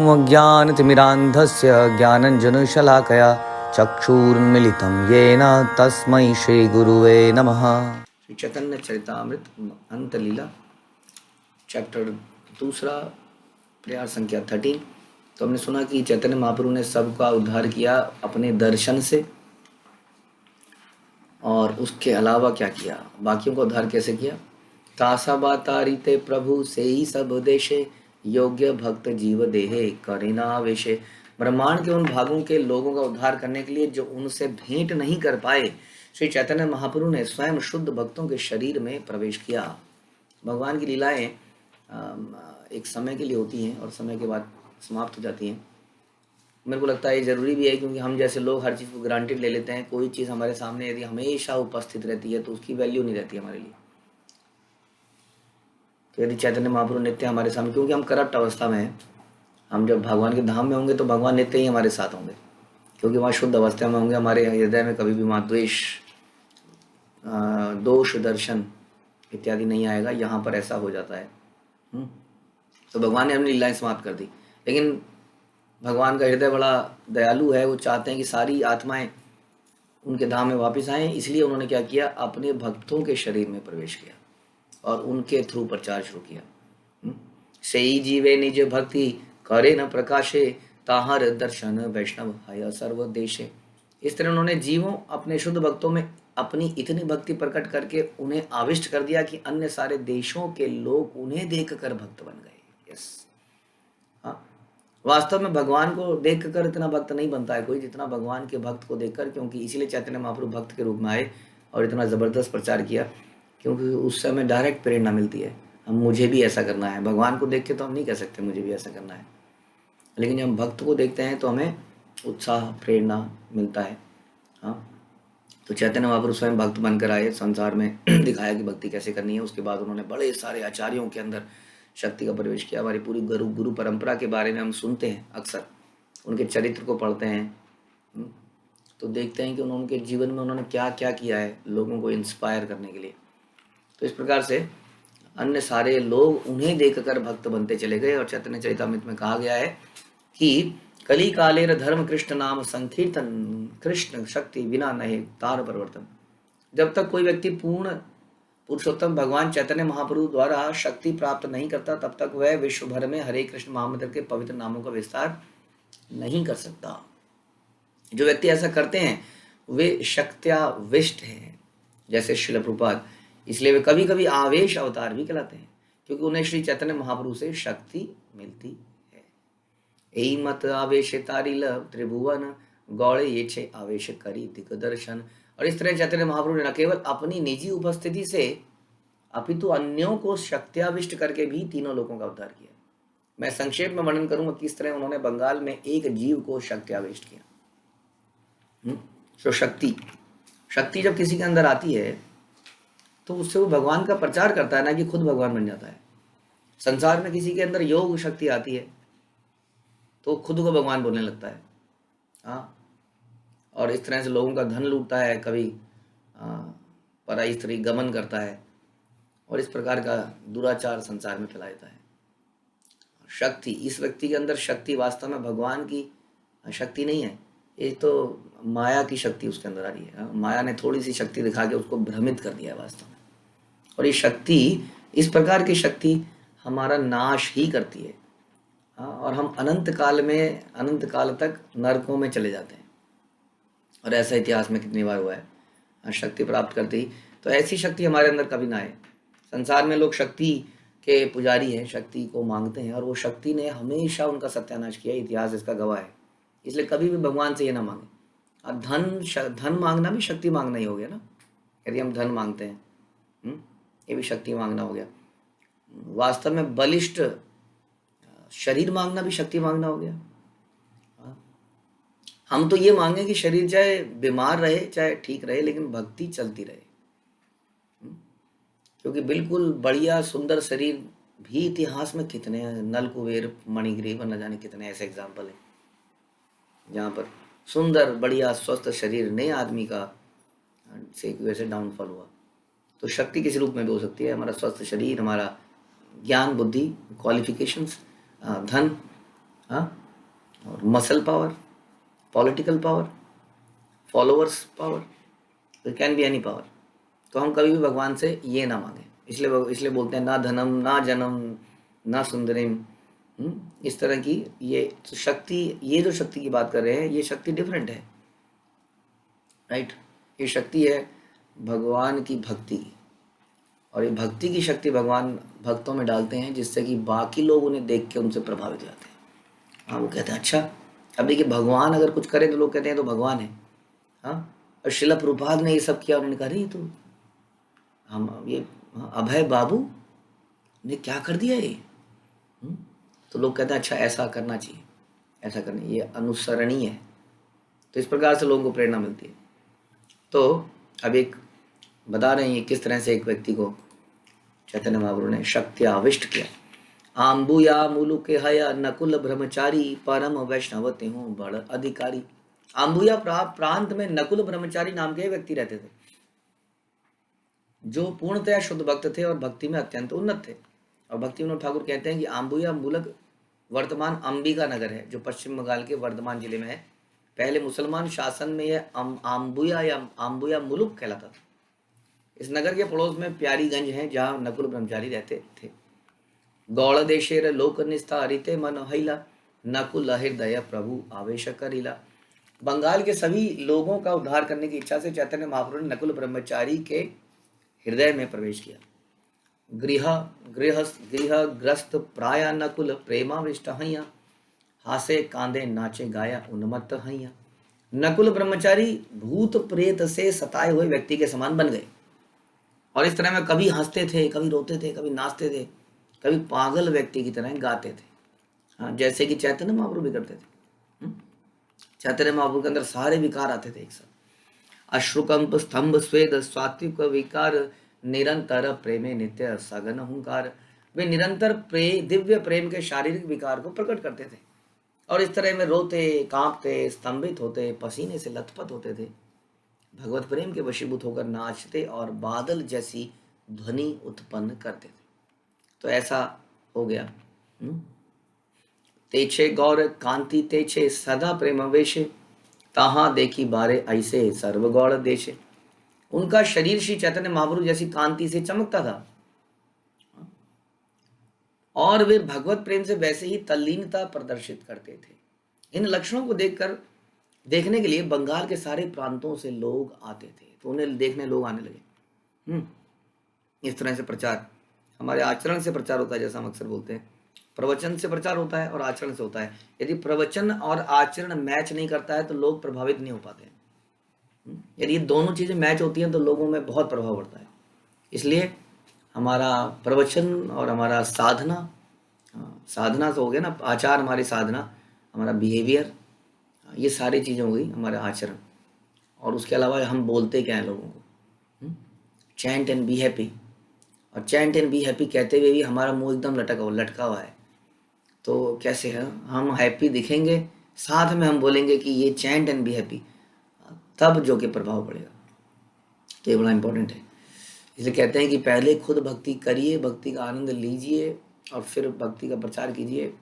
अज्ञानतिमिरान्धस्य ज्ञानञ्जनशलाकया चक्षुरुन्मीलितं येन तस्मै श्रीगुरुवे नमः। श्री चैतन्य चरितामृत अंतलीला चैप्टर 2 प्रयास संख्या 13। तो हमने सुना कि चैतन्य महाप्रभु ने सबका उद्धार किया अपने दर्शन से, और उसके अलावा क्या किया, बाकियों का उद्धार कैसे किया। तासा बातारिते प्रभु से ही सब देशे, योग्य भक्त जीव देहे करिनावेशे। ब्रह्मांड के उन भागों के लोगों का उद्धार करने के लिए जो उनसे भेंट नहीं कर पाए, श्री चैतन्य महाप्रभु ने स्वयं शुद्ध भक्तों के शरीर में प्रवेश किया। भगवान की लीलाएं एक समय के लिए होती हैं और समय के बाद समाप्त हो जाती हैं। मेरे को लगता है ये ज़रूरी भी है, क्योंकि हम जैसे लोग हर चीज़ को ग्रांटेड ले लेते हैं। कोई चीज़ हमारे सामने यदि हमेशा उपस्थित रहती है तो उसकी वैल्यू नहीं रहती हमारे लिए। तो यदि चैतन्य महाप्रभु नित्य हमारे सामने, क्योंकि हम करप्ट अवस्था में हैं, हम जब भगवान के धाम में होंगे तो भगवान नित्य ही हमारे साथ होंगे, क्योंकि वहाँ शुद्ध अवस्था में होंगे। हमारे हृदय में कभी भी वहाँ द्वेष, दोष, दर्शन इत्यादि नहीं आएगा। यहाँ पर ऐसा हो जाता है। तो भगवान ने अपनी लीलाएं समाप्त कर दी, लेकिन भगवान का हृदय बड़ा दयालु है। वो चाहते हैं कि सारी आत्माएं उनके धाम में वापस आएं, इसलिए उन्होंने क्या किया, अपने भक्तों के शरीर में प्रवेश किया और उनके थ्रू प्रचार शुरू किया। सेई जीवे निज भक्ति करे न प्रकाशे, ताहर दर्शन वैष्णव हय सर्व देशे। इस तरह उन्होंने जीवों, अपने शुद्ध भक्तों में अपनी इतनी भक्ति प्रकट करके उन्हें आविष्ट कर दिया कि अन्य सारे देशों के लोग उन्हें देखकर भक्त बन गए। यस, हाँ, वास्तव में भगवान को देखकर इतना भक्त नहीं बनता है कोई, जितना भगवान के भक्त को देखकर। क्योंकि इसीलिए चैतन्य महाप्रभु भक्त के रूप में आए और इतना ज़बरदस्त प्रचार किया, क्योंकि उस समय डायरेक्ट प्रेरणा मिलती है। हम मुझे भी ऐसा करना है। भगवान को देख के तो हम नहीं कह सकते मुझे भी ऐसा करना है, लेकिन जब हम भक्त को देखते हैं तो हमें उत्साह, प्रेरणा मिलता है। हाँ, तो चैतन्य महाप्रभु स्वयं भक्त बनकर आए, संसार में दिखाया कि भक्ति कैसे करनी है। उसके बाद उन्होंने बड़े सारे आचार्यों के अंदर शक्ति का प्रवेश किया। हमारी पूरी गुरु परंपरा के बारे में हम सुनते हैं, अक्सर उनके चरित्र को पढ़ते हैं तो देखते हैं कि उनके जीवन में उन्होंने क्या क्या किया है लोगों को इंस्पायर करने के लिए। तो इस प्रकार से अन्य सारे लोग उन्हें देखकर भक्त बनते चले गए। और चैतन्य चरितामृत में कहा गया है कि कली कालेर धर्म कृष्ण नाम संकीर्तन, कृष्ण शक्ति बिना नहीं तार परिवर्तन। जब तक कोई व्यक्ति पूर्ण पुरुषोत्तम भगवान चैतन्य महाप्रभु द्वारा शक्ति प्राप्त नहीं करता, तब तक वह विश्व भर में हरे कृष्ण महामंत्र के पवित्र नामों का विस्तार नहीं कर सकता। जो व्यक्ति ऐसा करते हैं वे शक्त्याविष्ट हैं, जैसे श्रील प्रभुपाद। इसलिए वे कभी कभी आवेश अवतार भी कहलाते हैं, क्योंकि उन्हें श्री चैतन्य महाप्रभु से शक्ति मिलती है। यही मत आवेश तारिल त्रिभुवन गौड़े ये छे आवेश करी दिग्दर्शन। और इस तरह चैतन्य महाप्रभु ने न केवल अपनी निजी उपस्थिति से अपितु अन्यों को शक्त्याविष्ट करके भी तीनों लोगों का उद्धार किया। मैं संक्षेप में वर्णन करूंगा किस तरह उन्होंने बंगाल में एक जीव को शक्त्याविष्ट किया। तो शक्ति जब किसी के अंदर आती है तो उससे वो भगवान का प्रचार करता है, ना कि खुद भगवान बन जाता है। संसार में किसी के अंदर योग शक्ति आती है तो खुद को भगवान बोलने लगता है। हाँ, और इस तरह से लोगों का धन लूटता है, कभी पराई स्त्री गमन करता है, और इस प्रकार का दुराचार संसार में फैला देता है। शक्ति, इस व्यक्ति के अंदर शक्ति वास्तव में भगवान की शक्ति नहीं है, ये तो माया की शक्ति उसके अंदर आ रही है। माया ने थोड़ी सी शक्ति दिखा के उसको भ्रमित कर दिया है वास्तव में। और ये शक्ति, इस प्रकार की शक्ति हमारा नाश ही करती है। और हम अनंत काल तक नरकों में चले जाते हैं। और ऐसा इतिहास में कितनी बार हुआ है। शक्ति प्राप्त करते ही तो ऐसी शक्ति हमारे अंदर कभी ना आए। संसार में लोग शक्ति के पुजारी हैं, शक्ति को मांगते हैं, और वो शक्ति ने हमेशा उनका सत्यानाश किया। इतिहास इसका गवाह है। इसलिए कभी भी भगवान से ये ना मांगे। और धन मांगना भी शक्ति मांगना ही हो गया ना। यदि हम धन मांगते हैं, ये भी शक्ति मांगना हो गया। वास्तव में बलिष्ठ शरीर मांगना भी शक्ति मांगना हो गया। हम तो ये मांगे कि शरीर चाहे बीमार रहे चाहे ठीक रहे, लेकिन भक्ति चलती रहे। क्योंकि बिल्कुल बढ़िया सुंदर शरीर भी इतिहास में कितने हैं, नल कुबेर, मणिग्रीव, न जाने कितने ऐसे एग्जाम्पल हैं जहाँ पर सुंदर बढ़िया स्वस्थ शरीर ने आदमी का से वैसे डाउनफॉल हुआ। तो शक्ति किस रूप में भी हो सकती है। हमारा स्वस्थ शरीर, हमारा ज्ञान, बुद्धि, क्वालिफिकेशंस, धन, हाँ, और muscle power, political power, followers power, it can be any power. तो हम कभी भी भगवान से ये ना मांगे, इसलिए बोलते हैं ना धनम ना जन्म ना सुंदरिम। इस तरह की ये शक्ति, ये जो शक्ति की बात कर रहे हैं, ये शक्ति डिफरेंट है, राइट। ये शक्ति है भगवान की भक्ति की, और ये भक्ति की शक्ति भगवान भक्तों में डालते हैं, जिससे कि बाकी लोग उन्हें देख के उनसे प्रभावित हो जाते हैं। हाँ, वो कहते हैं अच्छा, अब देखिए भगवान अगर कुछ करे तो लोग कहते हैं तो भगवान है। हाँ, और शिला प्रभुपाद ने ये सब किया, उन्होंने कहा अरे तो हम ये अभय बाबू ने क्या कर दिया ये। तो लोग कहते हैं अच्छा ऐसा करना चाहिए, ऐसा करना, ये अनुसरणीय है। तो इस प्रकार से लोगों को प्रेरणा मिलती है। तो अब एक बता रहे हैं किस तरह से एक व्यक्ति को चैतन्य महाप्रभु ने शक्ति आविष्ट किया। आम्बुया मुलुके हया नकुल ब्रह्मचारी परम वैष्णवते हूँ बड़ अधिकारी। आम्बुया प्रांत में नकुल ब्रह्मचारी नाम के व्यक्ति रहते थे, जो पूर्णतया शुद्ध भक्त थे और भक्ति में अत्यंत उन्नत थे। और भक्ति विनोद ठाकुर कहते हैं कि आम्बुया मूलक वर्तमान अंबिका नगर है, जो पश्चिम बंगाल के वर्धमान जिले में है। पहले मुसलमान शासन में यह आम्बुया या आम्बुया मुलुक कहलाता था। इस नगर के पड़ोस में प्यारीगंज है, जहाँ नकुल ब्रह्मचारी रहते थे। गौड़ देशेर लोक निस्ता हरिते मन हैला नकुल हृदय प्रभु आवेश करीला। बंगाल के सभी लोगों का उद्धार करने की इच्छा से चैतन्य महाप्रभु ने नकुल ब्रह्मचारी के हृदय में प्रवेश किया। गृहग्रस्त प्राय नकुल प्रेमाविष्ट हैया हासे कांदे नाचे गाया उन्मत्त हैया। नकुल ब्रह्मचारी भूत प्रेत से सताए हुए व्यक्ति के समान बन गए, और इस तरह में कभी हंसते थे, कभी रोते थे, कभी नाचते थे, कभी पागल व्यक्ति की तरह गाते थे। हाँ, जैसे कि चैतन्य महाप्रभु भी करते थे। चैतन्य महाप्रभु के अंदर सारे विकार आते थे एक साथ। अश्रुकंप स्तंभ स्वेद सात्विक विकार निरंतर प्रेमे नित्य सघन हुंकार। वे निरंतर दिव्य प्रेम के शारीरिक विकार को प्रकट करते थे, और इस तरह में रोते, कांपते, स्तंभित होते, पसीने से लथपथ होते थे। भगवत प्रेम के वशीभूत होकर नाचते और बादल जैसी ध्वनि उत्पन्न करते थे। तो ऐसा हो गया। तेछे गौर कांति तेछे सदा प्रेम वेशे तहाँ देखी बारे ऐसे सर्व गौड़ देशे। उनका शरीर श्री चैतन्य महाप्रभु जैसी कांति से चमकता था, और वे भगवत प्रेम से वैसे ही तल्लीनता प्रदर्शित करते थे। इन लक्षणों को देखने के लिए बंगाल के सारे प्रांतों से लोग आते थे, तो उन्हें देखने लोग आने लगे। इस तरह से प्रचार, हमारे आचरण से प्रचार होता है, जैसा हम अक्सर बोलते हैं। प्रवचन से प्रचार होता है और आचरण से होता है। यदि प्रवचन और आचरण मैच नहीं करता है तो लोग प्रभावित नहीं हो पाते हैं। यदि ये दोनों चीज़ें मैच होती हैं तो लोगों में बहुत प्रभाव पड़ता है। इसलिए हमारा प्रवचन और हमारा साधना, साधना तो हो गया ना, आचार हमारी साधना, हमारा बिहेवियर, ये सारी चीज़ें हो गई हमारा आचरण। और उसके अलावा हम बोलते क्या हैं लोगों को, चैंट एंड बी हैप्पी। और चैंट एंड बी हैप्पी कहते हुए भी हमारा मुंह एकदम लटका हुआ है। तो कैसे है, हम हैप्पी दिखेंगे, साथ में हम बोलेंगे कि ये चैंट एंड बी हैप्पी, तब जो कि प्रभाव पड़ेगा। तो ये बड़ा इंपॉर्टेंट है। इसलिए कहते हैं कि पहले खुद भक्ति करिए, भक्ति का आनंद लीजिए, और फिर भक्ति का प्रचार कीजिए।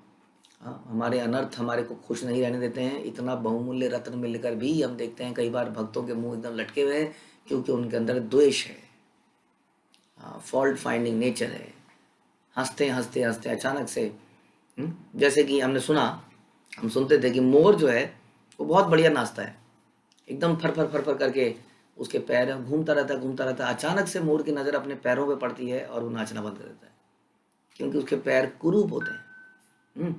हमारे अनर्थ हमारे को खुश नहीं रहने देते हैं। इतना बहुमूल्य रत्न मिलकर भी हम देखते हैं कई बार भक्तों के मुंह एकदम लटके हुए हैं, क्योंकि उनके अंदर द्वेष है, फॉल्ट फाइंडिंग नेचर है। हंसते हंसते हंसते अचानक से, जैसे कि हम सुनते थे कि मोर जो है वो बहुत बढ़िया नाचता है, एकदम फर फर फर फर करके उसके पैर घूमता रहता। अचानक से मोर की नज़र अपने पैरों पे पड़ती है और वो नाचना बंद कर देता है, क्योंकि उसके पैर कुरूप होते हैं।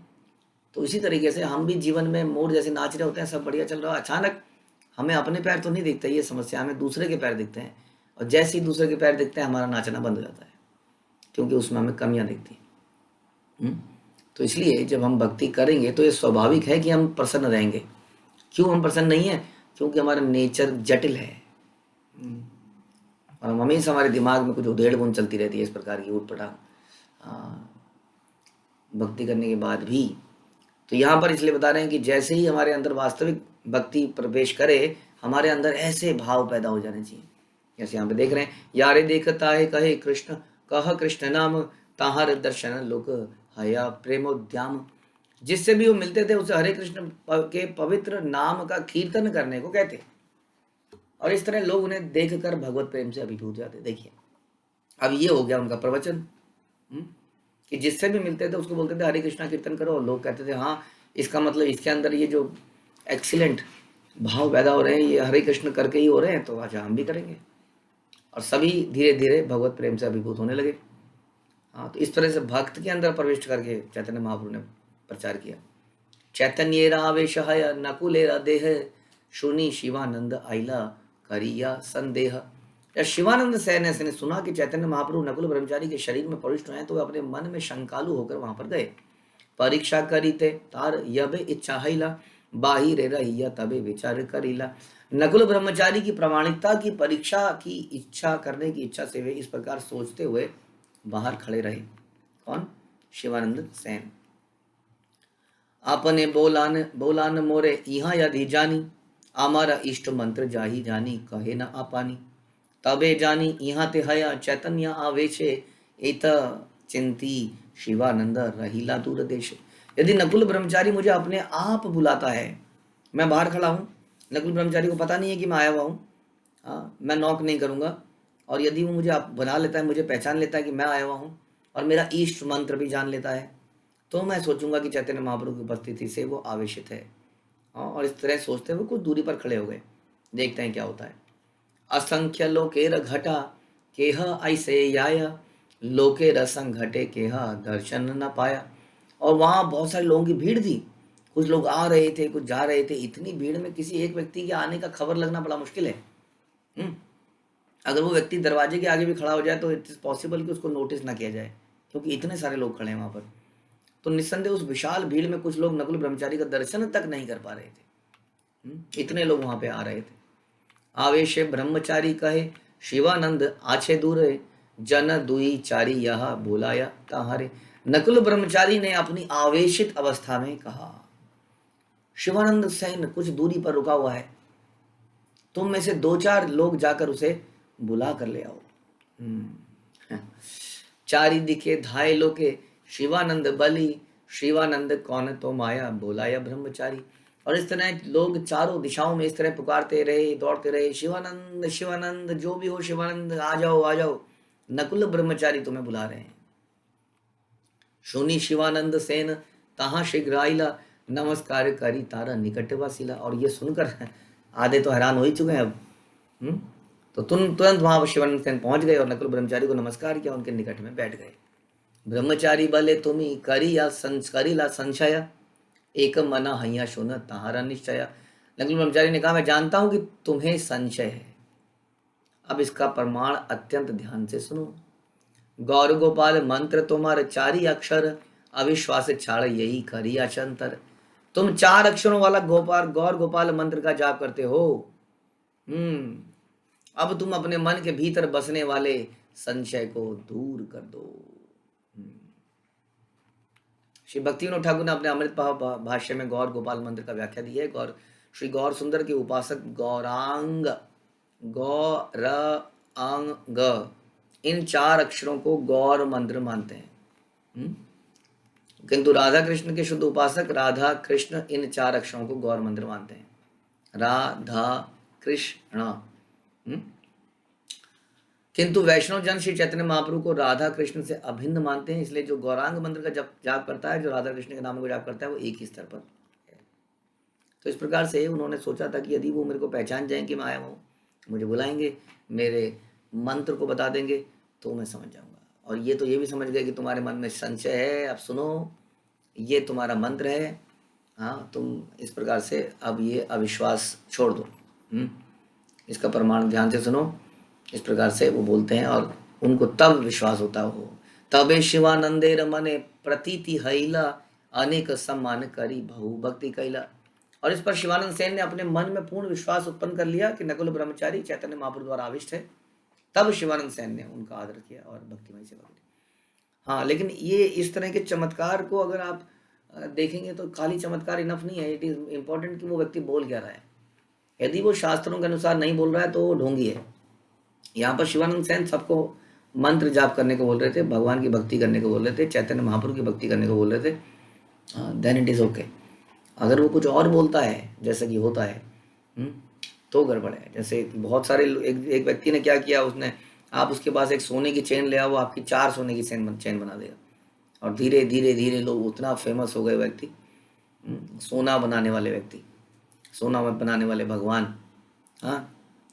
तो इसी तरीके से हम भी जीवन में मोर जैसे नाच रहे होते हैं, सब बढ़िया चल रहा है, अचानक हमें अपने पैर तो नहीं दिखते, ये समस्या, हमें दूसरे के पैर दिखते हैं, और जैसे ही दूसरे के पैर दिखते हैं हमारा नाचना बंद हो जाता है, क्योंकि उसमें हमें कमियां दिखती हैं। तो इसलिए जब हम भक्ति करेंगे तो ये स्वाभाविक है कि हम प्रसन्न रहेंगे। क्यों हम प्रसन्न नहीं है? क्योंकि हमारा नेचर जटिल है, और हमेशा हमारे दिमाग में कुछ उधेड़ बुन चलती रहती है, इस प्रकार की उठपटांग भक्ति करने के बाद भी। तो यहाँ पर इसलिए बता रहे हैं कि जैसे ही हमारे अंदर वास्तविक भक्ति प्रवेश करे, हमारे अंदर ऐसे भाव पैदा हो जाने चाहिए। जैसे यहाँ पे देख रहे हैं, यारे देखता है कहे कृष्ण, कह कृष्ण नाम, ताहर दर्शन लोक हया प्रेमोद्याम। जिससे भी वो मिलते थे उसे हरे कृष्ण के पवित्र नाम का कीर्तन करने को कहते। और इस तरह लोग उन्हें देखकर भगवत प्रेम से अभिभूत जाते। देखिए अब ये हो गया उनका प्रवचन, कि जिससे भी मिलते थे उसको बोलते थे हरे कृष्णा कीर्तन करो, और लोग कहते थे हाँ इसका मतलब इसके अंदर ये जो एक्सीलेंट भाव पैदा हो रहे हैं ये हरे कृष्ण करके ही हो रहे हैं, तो अच्छा हम भी करेंगे। और सभी धीरे धीरे भगवत प्रेम से अभिभूत होने लगे। हाँ, तो इस तरह से भक्त के अंदर प्रविष्ट करके चैतन्य महाप्रभु ने प्रचार किया। चैतन्येरा आवेशय नकुलेरा देह शुनि शिवानंद आइला करिया संदेह। या शिवानंद सैन ऐसे ने सुना कि चैतन्य महाप्रभु नकुल ब्रह्मचारी के शरीर में प्रविष्ट हुए हैं, तो वे अपने मन में शंकालु होकर वहां पर गए। परीक्षा करीते तार यबे इच्छा हिला बाहिर रहिया तबे विचार करीला। नकुल ब्रह्मचारी की प्रामाणिकता की परीक्षा की इच्छा करने की इच्छा से वे इस प्रकार सोचते हुए बाहर खड़े रहे। कौन? शिवानंद सैन। आपने बोलान बोलान मोरे यहाँ यदि जानी हमारा इष्ट मंत्र जाही जानी कहे न आपानी। तबे जानी यहाँ ते हया चैतन्य आवेशे इत चिंती शिवानंद रहीला दूर देश। यदि नकुल ब्रह्मचारी मुझे अपने आप बुलाता है, मैं बाहर खड़ा हूँ, नकुल ब्रह्मचारी को पता नहीं है कि मैं आया हुआ हूँ, मैं नॉक नहीं करूँगा, और यदि वो मुझे आप बना लेता है, मुझे पहचान लेता है कि मैं आया हुआ हूँ, और मेरा इष्ट मंत्र भी जान लेता है, तो मैं सोचूंगा कि चैतन्य महाप्रभु की उपस्थिति से वो आवेशित है। और इस तरह सोचते हुए कुछ दूरी पर खड़े हो गए। देखते हैं क्या होता है। असंख्य लोकेर घटा केह ऐसे आया लोकेर असंघटे केह दर्शन न पाया। और वहाँ बहुत सारे लोगों की भीड़ थी, कुछ लोग आ रहे थे कुछ जा रहे थे। इतनी भीड़ में किसी एक व्यक्ति के आने का खबर लगना बड़ा मुश्किल है। अगर वो व्यक्ति दरवाजे के आगे भी खड़ा हो जाए तो इट इज पॉसिबल कि उसको नोटिस ना किया जाए, क्योंकि इतने सारे लोग खड़े हैं वहाँ पर। तो निस्संदेह उस विशाल भीड़ में कुछ लोग नकुल ब्रह्मचारी का दर्शन तक नहीं कर पा रहे थे। इतने लोग वहां पे आ रहे थे। आवेश ब्रह्मचारी कहे शिवानंद आछे दूरे जन दुई चारी यह बोलाया ताहारे। नकुल ब्रह्मचारी ने अपनी आवेशित अवस्था में कहा, शिवानंद सैन कुछ दूरी पर रुका हुआ है, तुम में से 2-4 लोग जाकर उसे बुला कर ले आओ। चारी दिखे धाय लोके शिवानंद बलि शिवानंद कौन तो माया बोलाया ब्रह्मचारी। और इस तरह लोग चारों दिशाओं में इस तरह पुकारते रहे, दौड़ते रहे, शिवानंद शिवानंद, जो भी हो शिवानंद, आ जाओ आ जाओ, नकुल ब्रह्मचारी तुम्हें बुला रहे हैं। सुनी शिवानंद सेन तहाँ शीघ्र आइला नमस्कार करी तारा निकट वासिला। और ये सुनकर आधे तो हैरान हो ही चुके हैं अब। तो तुरंत वहां पर शिवानंद सेन पहुंच गए और नकुल ब्रह्मचारी को नमस्कार किया, उनके निकट में बैठ गए। ब्रह्मचारी बले तुम्ही करिया करिला संशय एक मना हैया सुन तहारा निश्चय। नकुल ब्रह्मचारी ने कहा, मैं जानता हूं कि तुम्हें संशय है, अब इसका प्रमाण अत्यंत ध्यान से सुनो। गौर गोपाल मंत्र तुम्हारे 4 अक्षर अविश्वास छाड़ यही करिया चंतर। तुम 4 अक्षरों वाला गौर गोपाल मंत्र का जाप करते हो। अब तुम अपने मन के भीतर बसने वाले संशय को दूर कर दो। श्री भक्ति विनोद ठाकुर ने अपने अमृत भाष्य में गौर गोपाल मंत्र का व्याख्या दी है। श्री गौर सुंदर के उपासक गौरांग इन 4 अक्षरों को गौर मंत्र मानते हैं। किंतु राधा कृष्ण के शुद्ध उपासक राधा कृष्ण इन 4 अक्षरों को गौर मंत्र मानते हैं। राधा कृष्ण। किंतु वैष्णव जन श्री चैतन्य महाप्रभु को राधा कृष्ण से अभिन्न मानते हैं, इसलिए जो गौरांग मंत्र का जाप करता है, जो राधा कृष्ण के नाम को जाप करता है, वो एक ही स्तर पर है। तो इस प्रकार से उन्होंने सोचा था कि यदि वो मेरे को पहचान जाएं कि मैं आया हूँ, मुझे बुलाएंगे, मेरे मंत्र को बता देंगे, तो मैं समझ जाऊंगा। और ये तो ये भी समझ गए कि तुम्हारे मन में संशय है, अब सुनो, ये तुम्हारा मंत्र है, हाँ, तुम इस प्रकार से अब ये अविश्वास छोड़ दो, इसका प्रमाण ध्यान से सुनो। इस प्रकार से वो बोलते हैं और उनको तब विश्वास होता हो। तबे शिवानंदेर मने प्रतीति हैला अनेक सम्मान करी बहु भक्ति कैला। और इस पर शिवानंद सेन ने अपने मन में पूर्ण विश्वास उत्पन्न कर लिया कि नकुल ब्रह्मचारी चैतन्य महाप्रभु द्वारा आविष्ट है। तब शिवानंद सेन ने उनका आदर किया और भक्तिमय सेवा की। हाँ, लेकिन ये इस तरह के चमत्कार को अगर आप देखेंगे तो खाली चमत्कार इनफ नहीं है। इट इज इम्पोर्टेंट कि वो व्यक्ति बोल क्या रहा है। यदि वो शास्त्रों के अनुसार नहीं बोल रहा है तो वो ढोंगी है। यहाँ पर शिवानंद सेन सबको मंत्र जाप करने को बोल रहे थे, भगवान की भक्ति करने को बोल रहे थे, चैतन्य महाप्रभु की भक्ति करने को बोल रहे थे। Then it is okay. अगर वो कुछ और बोलता है जैसे कि होता है, तो गड़बड़ है। जैसे बहुत सारे एक व्यक्ति ने क्या किया, उसने, आप उसके पास एक सोने की चेन ले आओ, वो आपकी 4 सोने की चेन बना देगा। और धीरे धीरे धीरे लोग उतना फेमस हो गए व्यक्ति, सोना बनाने वाले व्यक्ति, सोना बनाने वाले भगवान। हाँ,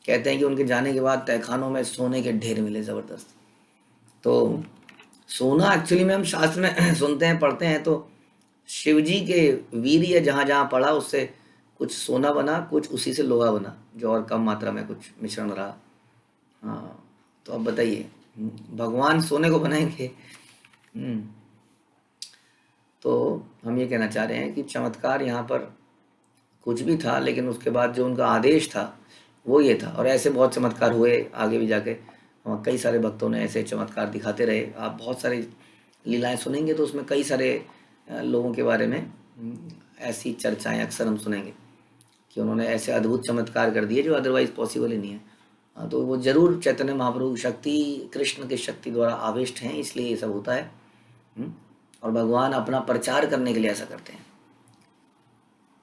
कहते हैं कि उनके जाने के बाद तहखानों में सोने के ढेर मिले ज़बरदस्त। तो सोना एक्चुअली में हम शास्त्र में सुनते हैं, पढ़ते हैं, तो शिव जी के वीर्य जहाँ जहाँ पड़ा उससे कुछ सोना बना, कुछ उसी से लोहा बना, जो और कम मात्रा में कुछ मिश्रण रहा। हाँ, तो अब बताइए, भगवान सोने को बनाएंगे? तो हम ये कहना चाह रहे हैं कि चमत्कार यहाँ पर कुछ भी था, लेकिन उसके बाद जो उनका आदेश था वो ये था। और ऐसे बहुत चमत्कार हुए आगे भी जाके, कई सारे भक्तों ने ऐसे चमत्कार दिखाते रहे। आप बहुत सारी लीलाएं सुनेंगे तो उसमें कई सारे लोगों के बारे में ऐसी चर्चाएं अक्सर हम सुनेंगे कि उन्होंने ऐसे अद्भुत चमत्कार कर दिए जो अदरवाइज पॉसिबल ही नहीं है। तो वो जरूर चैतन्य महाप्रभु शक्ति, कृष्ण की शक्ति द्वारा आविष्ट हैं, इसलिए ये सब होता है। और भगवान अपना प्रचार करने के लिए ऐसा करते हैं।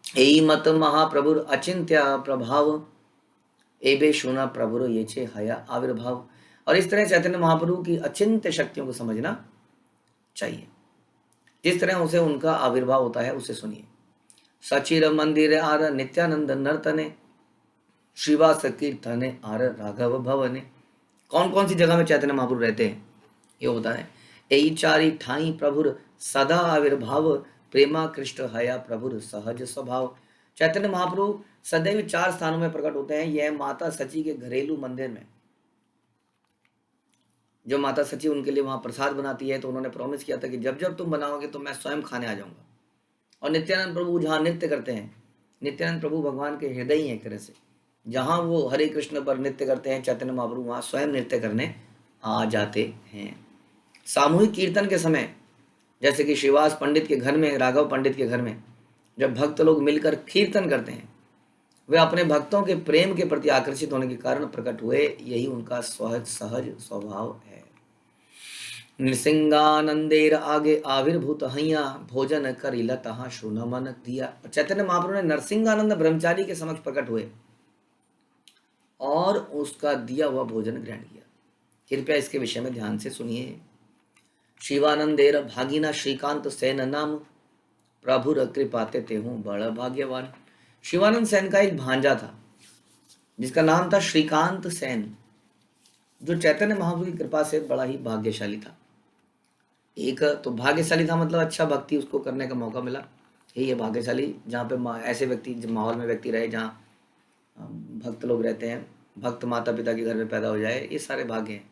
एई मत महाप्रभुर अचिंत्य प्रभाव, एबे शुना प्रभुर ये छे हया आविर्भाव। और इस तरह चैतन्य महाप्रभु की अचिंत्य शक्तियों को समझना चाहिए। जिस तरह उसे उनका आविर्भाव होता है उसे सुनिए। सचिर मंदिर are Nityanand नर्तने, Shrivas Kirtane are Raghav भवने। कौन कौन सी जगह में चैतन्य महाप्रभु रहते हैं ये होता है। एई चारी ठाई प्रभुर सदा आविर्भाव, प्रेमा कृष्ण हया प्रभुर सहज स्वभाव। चैतन्य महाप्रभु सदैव 4 स्थानों में प्रकट होते हैं। यह माता सची के घरेलू मंदिर में, जो माता सची उनके लिए वहां प्रसाद बनाती है, तो उन्होंने प्रॉमिस किया था कि जब जब तुम बनाओगे तो मैं स्वयं खाने आ जाऊंगा। और नित्यानंद प्रभु जहाँ नृत्य करते हैं, नित्यानंद प्रभु भगवान के हृदय ही एक तरह से, जहाँ वो हरे कृष्ण पर नृत्य करते हैं, चैतन्य महाप्रभु वहाँ स्वयं नृत्य करने आ जाते हैं। सामूहिक कीर्तन के समय, जैसे कि श्रीवास पंडित के घर में, राघव पंडित के घर में जब भक्त लोग मिलकर कीर्तन करते हैं, वे अपने भक्तों के प्रेम के प्रति आकर्षित होने के कारण प्रकट हुए। यही उनका सहज स्वभाव है। नृसिंगानंदेर आगे आविर्भूत हैया, भोजन करिला तहाँ शुन मन दिया। चैतन्य महाप्रभु ने नरसिंगानंद ब्रह्मचारी के समक्ष प्रकट हुए और उसका दिया हुआ भोजन ग्रहण किया। कृपया इसके विषय में ध्यान से सुनिए। शिवानंदेर भागीना श्रीकांत सेन नाम, प्रभुर कृपाते ते हूँ बड़ा भाग्यवान। शिवानंद सेन का एक भांजा था जिसका नाम था श्रीकांत सेन, जो चैतन्य महाप्रभु की कृपा से बड़ा ही भाग्यशाली था। एक तो भाग्यशाली था मतलब अच्छा भक्ति उसको करने का मौका मिला, यही है भाग्यशाली। जहाँ पे ऐसे व्यक्ति, माहौल में व्यक्ति रहे जहाँ भक्त लोग रहते हैं, भक्त माता पिता के घर में पैदा हो जाए, ये सारे भाग्य हैं।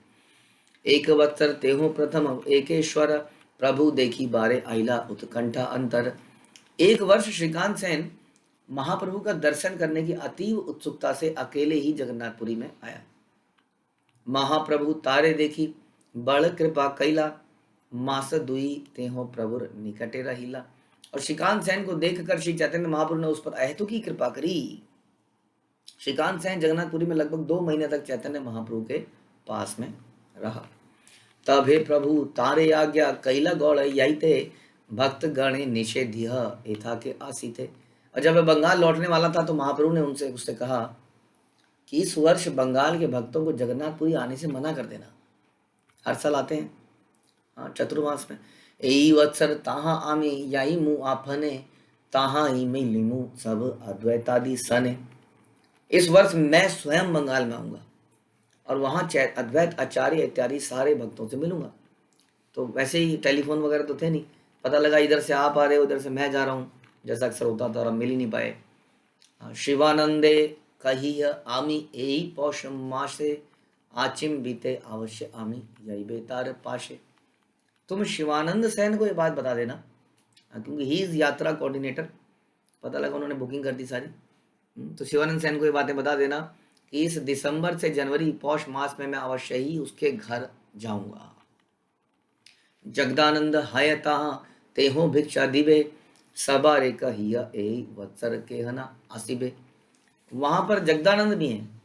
एक वत्सर तेहु प्रथम एकेश्वर, प्रभु देखी बारे आइला उत्कंठा अंतर। एक वर्ष श्रीकांत सेन महाप्रभु का दर्शन करने की अतीव उत्सुकता से अकेले ही जगन्नाथपुरी में आया। महाप्रभु तारे देखी बड़ कृपा कैला, मास दुई तेहो प्रभुर निकटे रहिला। और श्रीकांत सेन को देखकर श्री चैतन्य महाप्रभु ने उस पर अहेतुकी कृपा करी। श्रीकांत सेन जगन्नाथपुरी में लगभग 2 महीने तक चैतन्य महाप्रभु के पास में रहा। तब हे प्रभु तारे आज्ञा कैला गौड़ याइते, भक्त गणे निषेधिय एथा के आसी थे। और जब वह बंगाल लौटने वाला था तो महाप्रभु ने उससे कहा कि इस वर्ष बंगाल के भक्तों को जगन्नाथपुरी आने से मना कर देना। हर साल आते हैं, हाँ, चतुर्मास में। एई वत्सर ताहा आमी याई मु आपने, ताहा ही में लिमु सब अद्वैतादि सने। इस वर्ष मैं स्वयं बंगाल में आऊंगा और वहाँ अद्वैत आचार्य इत्यादि सारे भक्तों से मिलूंगा। तो वैसे ही टेलीफोन वगैरह तो थे नहीं, पता लगा इधर से आप आ रहे हो, उधर से मैं जा रहा हूँ, जैसा अक्सर होता था, और हम मिल ही नहीं पाए। शिवानंदे कही आमी एई पौष मासे, आचिम बीते अवश्य आमी यही बेतार पाशे। तुम शिवानंद सेन को ये बात बता देना, क्योंकि ही इज यात्रा कोऑर्डिनेटर, पता लगा उन्होंने बुकिंग कर दी सारी। तो शिवानंद सेन को ये बातें बता देना कि इस दिसंबर से जनवरी पौष मास में मैं अवश्य ही उसके घर जाऊंगा। जगदानंद हयता तेहो भिक्षा दिवे, सबारे कहिया ए वत्सर के हना आसिबे। वहां पर जगदानंद भी हैं,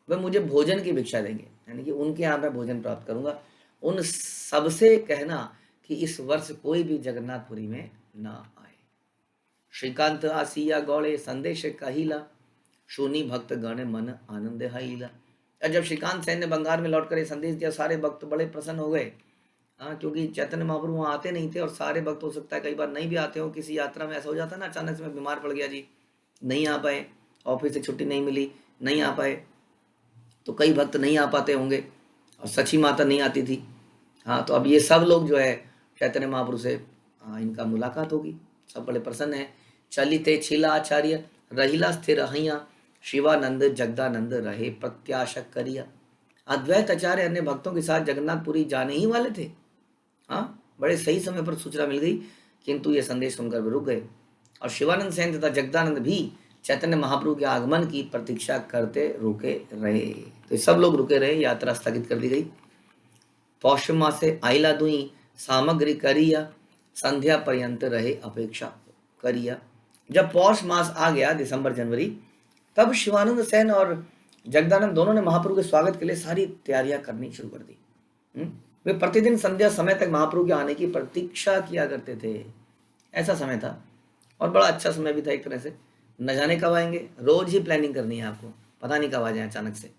वह मुझे भोजन की भिक्षा देंगे, यानी कि उनके यहाँ मैं भोजन प्राप्त करूंगा। उन सबसे कहना कि इस वर्ष कोई भी जगन्नाथपुरी में ना आए। श्रीकांत आसिया गौड़े संदेश कहिला, सुनी भक्त गण मन आनंद हईला। और जब श्रीकांत सेन ने बंगाल में लौटकर ये संदेश दिया, सारे भक्त बड़े प्रसन्न हो गए। हाँ, क्योंकि चैतन्य महाप्रभु वहाँ आते नहीं थे, और सारे भक्त हो सकता है कई बार नहीं भी आते हो। किसी यात्रा में ऐसा हो जाता है ना, अचानक से मैं बीमार पड़ गया जी, नहीं आ पाए, ऑफिस से छुट्टी नहीं मिली, नहीं आ पाए, तो कई भक्त नहीं आ पाते होंगे, और सची माता नहीं आती थी। हाँ, तो अब ये सब लोग जो है चैतन्य महाप्रभु से इनका मुलाकात होगी, सब बड़े प्रसन्न है। चलिते छिला आचार्य रहिला स्थिर हइया, शिवानंद जगदानंद रहे प्रत्याशा करिया। अद्वैत आचार्य अन्य भक्तों के साथ जगन्नाथपुरी जाने ही वाले थे। हाँ, बड़े सही समय पर सूचना मिल गई, किंतु ये संदेश सुनकर वे रुक गए। और शिवानंद सेन तथा जगदानंद भी चैतन्य महाप्रभु के आगमन की प्रतीक्षा करते रुके रहे। तो सब लोग रुके रहे, यात्रा स्थगित कर दी गई। पौष मासे आइला दुई सामग्री करिया, संध्या पर्यंत रहे अपेक्षा करिया। जब पौष मास आ गया, दिसंबर जनवरी, तब शिवानंद सेन और जगदानंद दोनों ने महाप्रभु के स्वागत के लिए सारी तैयारियां करनी शुरू कर दी। वे प्रतिदिन संध्या समय तक महाप्रभु के आने की प्रतीक्षा किया करते थे। ऐसा समय था, और बड़ा अच्छा समय भी था एक तरह से। न जाने कब आएंगे, रोज ही प्लानिंग करनी है आपको, पता नहीं कब आ जाए अचानक से।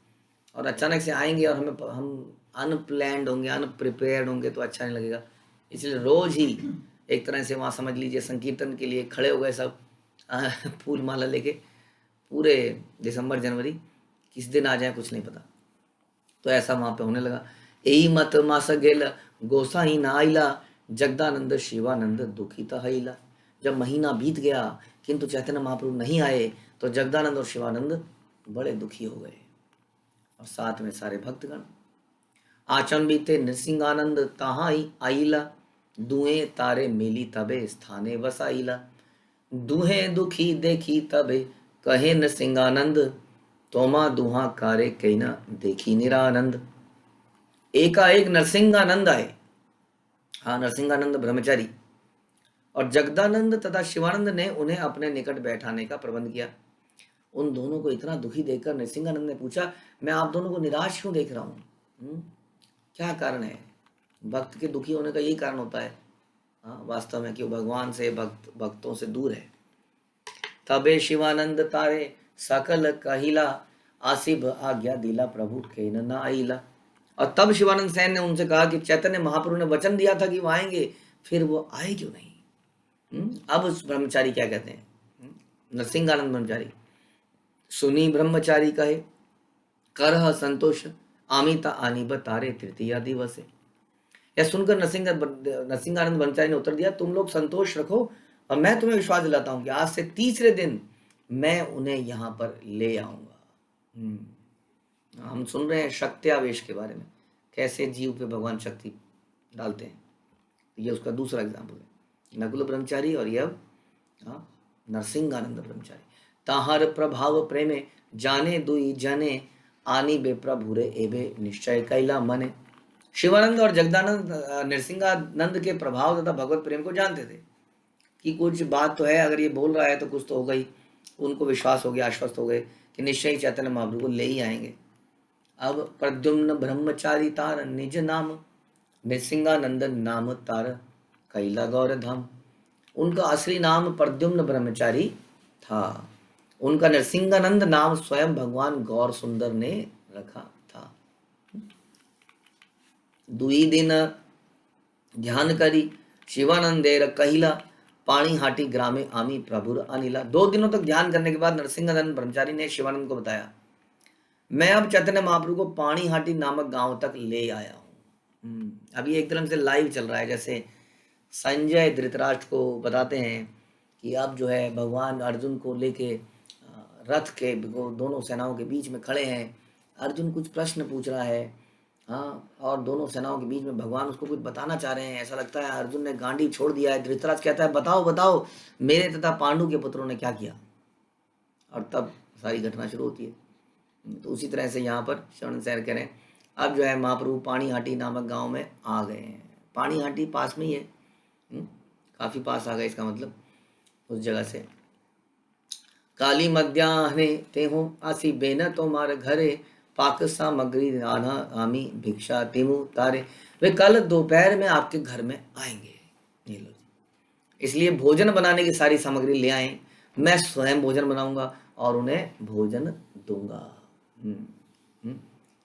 और अचानक से आएंगे और हम अनप्लैंड होंगे, अनप्रिपेयर्ड होंगे, तो अच्छा नहीं लगेगा। इसलिए रोज ही एक तरह से वहाँ समझ लीजिए संकीर्तन के लिए खड़े हो गए सब, फूल माला लेके, पूरे दिसंबर जनवरी, किस दिन आ जाए कुछ नहीं पता। तो ऐसा वहाँ पे होने लगा। यही मत मास गेल गोसा ही ना आइला, जगदानंद शिवानंद दुखित हईला। जब महीना बीत गया किंतु चैतन्य महाप्रभु नहीं आए, तो जगदानंद और शिवानंद बड़े दुखी हो गए, और साथ में सारे भक्तगण। आचंबिते नृसिंहानंद तहाई आइला, दुए तारे मिली तबे स्थाने वसाइला। दुहे दुखी देखी तबे कहे नृसिंहानंद, तोमा दुहा कारे कहना देखी निरानंद। एकाएक नरसिंहानंद आए, हाँ, नरसिंहानंद ब्रह्मचारी, और जगदानंद तथा शिवानंद ने उन्हें अपने निकट बैठाने का प्रबंध किया। उन दोनों को इतना दुखी देखकर नरसिंहानंद ने पूछा, मैं आप दोनों को निराश क्यों देख रहा हूँ? क्या कारण है? भक्त के दुखी होने का यही कारण होता है, हाँ, वास्तव में कि वो भगवान से, भक्तों से दूर है। तबे शिवानंद तारे सकल कहिला, आसिब आज्ञा दिला प्रभु के न आइला। और तब शिवानंद सेन ने उनसे कहा कि चैतन्य महाप्रभु ने वचन दिया था कि वो आएंगे, फिर वो आए क्यों नहीं? अब उस ब्रह्मचारी क्या कहते हैं, नरसिंहानंद ब्रह्मचारी, सुनी ब्रह्मचारी कहे करह संतोष, आमिता आनी बतारे तृतीया दिवस। यह सुनकर नरसिंहानंद ब्रह्मचारी ने उत्तर दिया, तुम लोग संतोष रखो, और मैं तुम्हें विश्वास दिलाता हूँ कि आज से तीसरे दिन मैं उन्हें यहाँ पर ले आऊंगा। हम सुन रहे हैं शक्त्यावेश के बारे में, कैसे जीव पे भगवान शक्ति डालते हैं। ये उसका दूसरा एग्जाम्पल है, नकुल ब्रह्मचारी और यह नरसिंहानंद ब्रह्मचारी। ताहर प्रभाव प्रेमे जाने दुई जने, आनी बे प्रभु रे एबे निश्चय कैला मने। शिवानंद और जगदानंद नरसिंहानंद के प्रभाव तथा भगवत प्रेम को जानते थे कि कुछ बात तो है, अगर ये बोल रहा है तो कुछ तो होगा ही। उनको विश्वास हो गया, आश्वस्त हो गए कि निश्चय ही चैतन्य महाप्रभु को ले ही आएंगे। अब प्रद्युम्न ब्रह्मचारी तार निज नाम, नृसिंहानंद नाम तार कैला गौर धाम। उनका असली नाम प्रद्युम्न ब्रह्मचारी था, उनका नरसिंहानंद नाम स्वयं भगवान गौर सुंदर ने रखा था। दुई दिन ध्यान करी शिवानंदेर कहिला, पानी हाटी ग्रामे आमी प्रभुर अनिला। 2 दिनों तक ध्यान करने के बाद नरसिंहानंद ब्रह्मचारी ने शिवानंद को बताया, मैं अब चैतन्य महाप्रभु को पानी हाटी नामक गांव तक ले आया हूँ। अभी एक तरह से लाइव चल रहा है, जैसे संजय धृतराष्ट्र को बताते हैं कि अब जो है भगवान अर्जुन को लेके रथ के दोनों सेनाओं के बीच में खड़े हैं। अर्जुन कुछ प्रश्न पूछ रहा है, हाँ, और दोनों सेनाओं के बीच में भगवान उसको कुछ बताना चाह रहे हैं। ऐसा लगता है अर्जुन ने गांडी छोड़ दिया है। धृतराष्ट्र कहता है, बताओ बताओ मेरे तथा पांडु के पुत्रों ने क्या किया। और तब सारी घटना शुरू होती है। तो उसी तरह से यहाँ पर शरण सैर कह रहे हैं, अब जो है महाप्रभु पानी हाटी नामक गाँव में आ गए हैं। पानी हाटी पास में ही है, काफी पास आ गए, इसका मतलब उस जगह से। काली मध्याह्ने ते हो आसी बेन तोमार घरे, पाक सामग्री आना आमी भिक्षा तिमु तारे। वे कल दोपहर में आपके घर में आएंगे। ये लो जी। इसलिए भोजन बनाने की सारी सामग्री ले आए, मैं स्वयं भोजन बनाऊंगा और उन्हें भोजन दूंगा। हम्म, हम्म।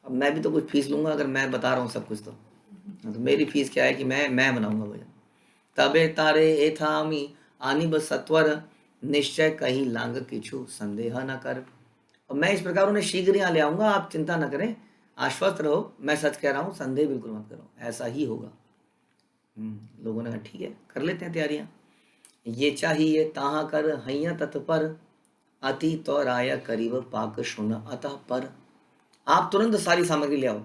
अब मैं भी तो कुछ फीस लूंगा, अगर मैं बता रहा हूँ सब कुछ तो मेरी फीस क्या है कि मैं बनाऊंगा भोजन। तबे तारे एथामी आनी बस सत्वर, निश्चय कहीं लांग किछु संदेह न कर। और मैं इस प्रकार उन्हें शीघ्र यहाँ ले आऊंगा, आप चिंता न करें, आश्वस्त रहो, मैं सच कह रहा हूँ, संदेह बिल्कुल मत करो, ऐसा ही होगा। लोगों ने कहा ठीक है, कर लेते हैं तैयारियां। ये चाहिए ताहा कर हैया तत्पर, अति तो राय करीब पाक सुन अतः पर। आप तुरंत सारी सामग्री ले आओ,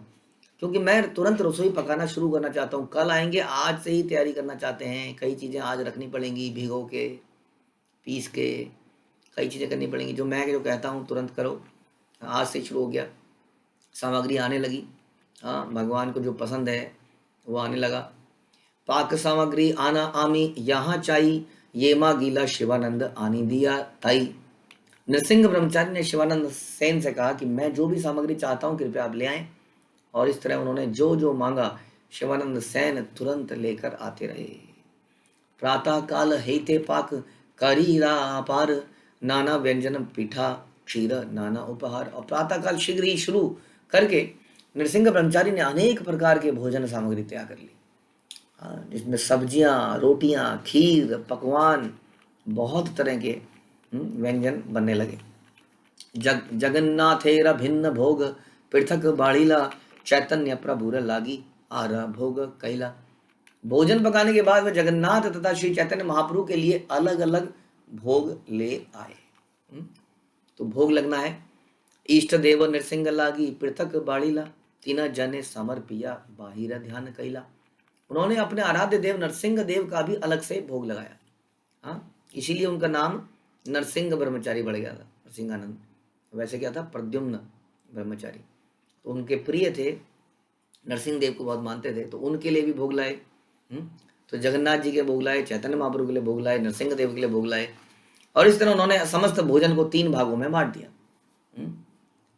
क्योंकि मैं तुरंत रसोई पकाना शुरू करना चाहता हूँ। कल आएंगे, आज से ही तैयारी करना चाहते हैं। कई चीज़ें आज रखनी पड़ेंगी, भिगो के, पीस के, कई चीज़ें करनी पड़ेंगी। जो कहता हूँ तुरंत करो। आज से शुरू हो गया, सामग्री आने लगी। हाँ, भगवान को जो पसंद है वो आने लगा। पाक सामग्री आना आमी यहाँ चाहिए, ये माँ गीला शिवानंद आनी दिया ताई। नरसिंह ब्रह्मचारी ने शिवानंद सेन से कहा कि मैं जो भी सामग्री चाहता हूँ कृपया आप ले आएं। और इस तरह उन्होंने जो जो मांगा शिवानंद सेन तुरंत लेकर आते रहे। प्रातः काल हेते पाक करीरा अपार, नाना व्यंजन पीठा क्षीर नाना उपहार। और प्रातः काल शीघ्र ही शुरू करके नरसिंह ब्रह्मचारी ने अनेक प्रकार के भोजन सामग्री तैयार कर ली, जिसमें सब्जियां, रोटियां, खीर, पकवान, बहुत तरह के व्यंजन बनने लगे। जगन्नाथेर भिन्न भोग पृथक बाड़ीला, चैतन्य प्रभुर लागी आर भोग कैला। भोजन पकाने के बाद वे जगन्नाथ तथा श्री चैतन्य महाप्रभु के लिए अलग अलग भोग ले आए। तो भोग लगना है। इष्ट देव नरसिंह लागी पृथक बाड़ीला, तीना जने समर्पिया बाहिर ध्यान कैला। उन्होंने अपने आराध्य देव नरसिंह देव का भी अलग से भोग लगाया। हाँ, इसीलिए उनका नाम नरसिंह ब्रह्मचारी बढ़ गया था, नरसिंहानंद। वैसे क्या था, प्रद्युम्न ब्रह्मचारी। तो उनके प्रिय थे, नरसिंह देव को बहुत मानते थे, तो उनके लिए भी भोग लाए। तो जगन्नाथ जी के भोग लाए, चैतन्य महाप्रभु के लिए भोग लाए, नरसिंह देव के लिए भोग लाए। और इस तरह उन्होंने समस्त भोजन को 3 भागों में बांट दिया।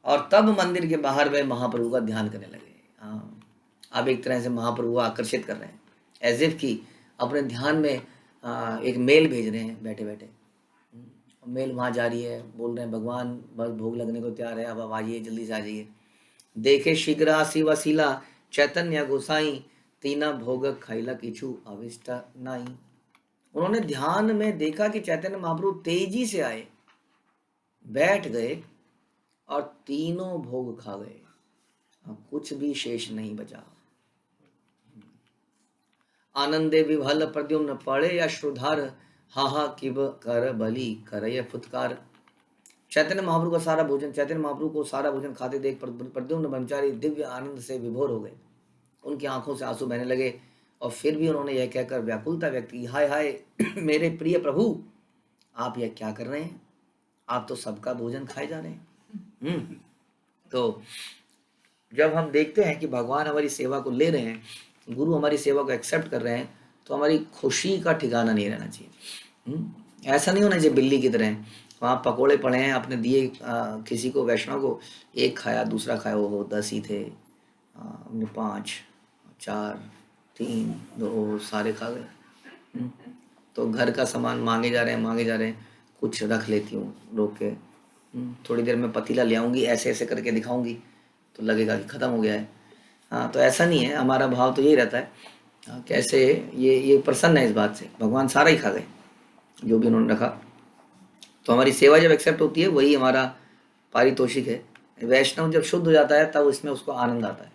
और तब मंदिर के बाहर वे महाप्रभु का ध्यान करने लगे। हाँ, अब एक तरह से महाप्रभु आकर्षित कर रहे हैं, एज इफ कि अपने ध्यान में एक मेल भेज रहे हैं बैठे बैठे। मेल वहाँ जा रही है, बोल रहे हैं भगवान बस भोग लगने को तैयार है, अब आइए, जल्दी से आ जाइए। देखे शीघ्र आसी वसीला, चैतन्य गोसाई, तीना भोग खैला किछु अविष्ट नाई। उन्होंने ध्यान में देखा कि चैतन्य महाप्रभु तेजी से आए, बैठ गए और तीनों भोग खा गए, कुछ भी शेष नहीं बचा। आनंदे विभल प्रद्युम्न पड़े या श्रुधार, हाहा किब कर बलि करय फुत्कार। चैतन्य महाप्रभु का सारा भोजन, चैतन्य महाप्रभु को सारा भोजन खाते देख प्रद्युम्न ब्रह्मचारी दिव्य आनंद से विभोर हो गए। उनकी आंखों से आंसू बहने लगे और फिर भी उन्होंने यह कहकर व्याकुलता व्यक्त की, हाय हाय मेरे प्रिय प्रभु, आप यह क्या कर रहे हैं, आप तो सबका भोजन खाए जा रहे हैं। तो जब हम देखते हैं कि भगवान हमारी सेवा को ले रहे हैं, गुरु हमारी सेवा को एक्सेप्ट कर रहे हैं, तो हमारी खुशी का ठिकाना नहीं रहना चाहिए। ऐसा नहीं होना चाहिए बिल्ली की तरह, वहाँ पकोड़े पड़े हैं, आपने दिए किसी को, वैष्णव को, एक खाया, दूसरा खाया, वो 10 ही थे, हमने 5, 4, 3, 2 सारे खा गए। तो घर का सामान मांगे जा रहे हैं, कुछ रख लेती हूँ रोक के, थोड़ी देर में पतीला ले आऊँगी, ऐसे ऐसे करके दिखाऊंगी तो लगेगा कि ख़त्म हो गया है। हाँ, तो ऐसा नहीं है, हमारा भाव तो यही रहता है। कैसे ये प्रसन्न है इस बात से, भगवान सारा ही खा गए जो भी उन्होंने रखा। तो हमारी सेवा जब एक्सेप्ट होती है, वही हमारा पारितोषिक है। वैष्णव जब शुद्ध हो जाता है तब इसमें उसको आनंद आता है।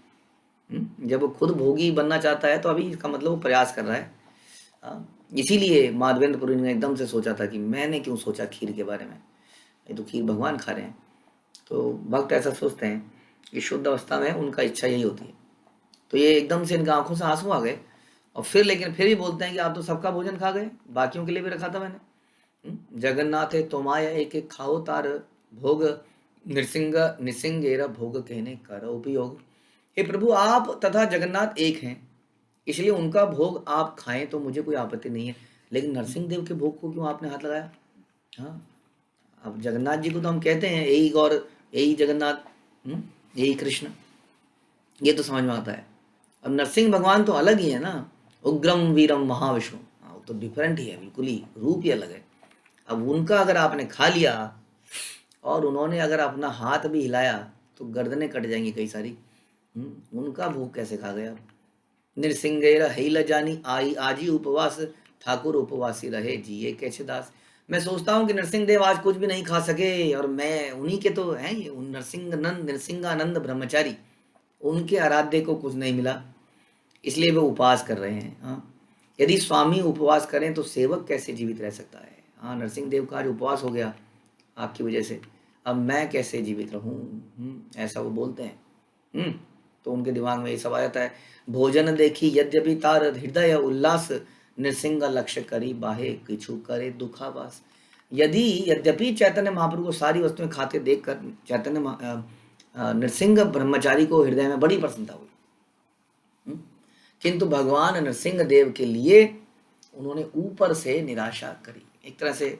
जब वो खुद भोगी बनना चाहता है तो अभी इसका मतलब वो प्रयास कर रहा है। इसीलिए माधवेंद्रपुरी ने एकदम से सोचा था कि मैंने क्यों सोचा खीर के बारे में, ये तो खीर भगवान खा रहे हैं। तो भक्त ऐसा सोचते हैं कि शुद्ध अवस्था में उनका इच्छा यही होती है। तो ये एकदम से इनका आंखों से आंसू आ गए और लेकिन फिर भी बोलते हैं कि आप तो सबका भोजन खा गए, बाकियों के लिए भी रखा था मैंने। जगन्नाथ है तोमाया एक एक खाओ तार, भोग निसिंगेरा भोग कहने कर उपयोग। हे प्रभु, आप तथा जगन्नाथ एक हैं, इसलिए उनका भोग आप खाएं तो मुझे कोई आपत्ति नहीं है, लेकिन नरसिंह देव के भोग को क्यों आपने हाथ लगाया। हाँ, अब जगन्नाथ जी को तो हम कहते हैं यही गौर, यही जगन्नाथ, यही कृष्ण, ये तो समझ में आता है। अब नरसिंह भगवान तो अलग ही है ना, उग्रम वीरम महाविष्णु, वो तो डिफरेंट ही है, बिल्कुल ही रूप ही अलग है। अब उनका अगर आपने खा लिया और उन्होंने अगर अपना हाथ भी हिलाया तो गर्दनें कट जाएंगी कई सारी। उनका भूख कैसे खा गया? नृसिंगेर हिल जानी आई आजी उपवास, ठाकुर उपवासी रहे जिए कैसे दास। मैं सोचता हूँ कि नरसिंह देव आज कुछ भी नहीं खा सके, और मैं उन्हीं के तो हैं ये नरसिंहानंद ब्रह्मचारी, उनके आराध्य को कुछ नहीं मिला, इसलिए वो उपवास कर रहे हैं। हाँ, यदि स्वामी उपवास करें तो सेवक कैसे जीवित रह सकता है? हाँ, नरसिंह देव का आज उपवास हो गया आपकी वजह से, अब मैं कैसे जीवित रहूं? ऐसा वो बोलते हैं। तो उनके दिमाग में ये सब आ जाता है। भोजन देखी यद्यपि तार हृदय उल्लास, नृसिंह लक्ष्य करी बाहे किछु करे दुखावास। यद्यपि चैतन्य महाप्रभु को सारी वस्तुएं खाते देखकर नृसिंह ब्रह्मचारी को हृदय में बड़ी प्रसन्नता हुई, किंतु भगवान नरसिंह देव के लिए उन्होंने ऊपर से निराशा करी। एक तरह से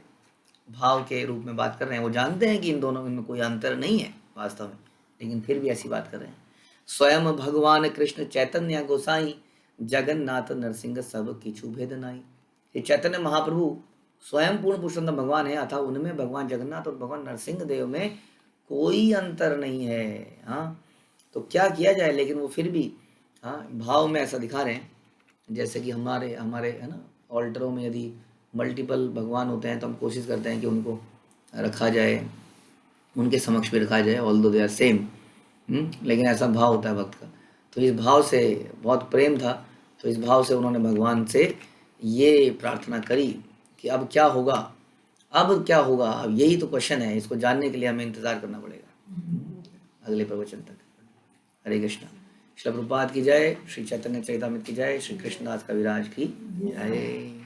भाव के रूप में बात कर रहे हैं, वो जानते हैं कि इन दोनों में कोई अंतर नहीं है वास्तव में, लेकिन फिर भी ऐसी बात कर रहे हैं। स्वयं भगवान कृष्ण चैतन्य गोसाई, जगन्नाथ नरसिंह सब किछु भेद नाई। ये चैतन्य महाप्रभु स्वयं पूर्ण पुरुषोत्तम भगवान है, अतः उनमें भगवान जगन्नाथ और भगवान नरसिंह देव में कोई अंतर नहीं है। हाँ, तो क्या किया जाए, लेकिन वो फिर भी भाव में ऐसा दिखा रहे हैं जैसे कि हमारे है ना ऑल्टरों में यदि मल्टीपल भगवान होते हैं तो हम कोशिश करते हैं कि उनको रखा जाए, उनके समक्ष भी रखा जाए, ऑल्दो दे आर सेम, लेकिन ऐसा भाव होता है भक्त का। तो इस भाव से बहुत प्रेम था, तो इस भाव से उन्होंने भगवान से ये प्रार्थना करी कि अब क्या होगा, अब क्या होगा, अब यही तो क्वेश्चन है, इसको जानने के लिए हमें इंतजार करना पड़ेगा अगले प्रवचन तक। हरे कृष्णा। श्री प्रभुपाद की जय, श्री चैतन्य चरितामृत की जय, श्री कृष्णदास कविराज की जय।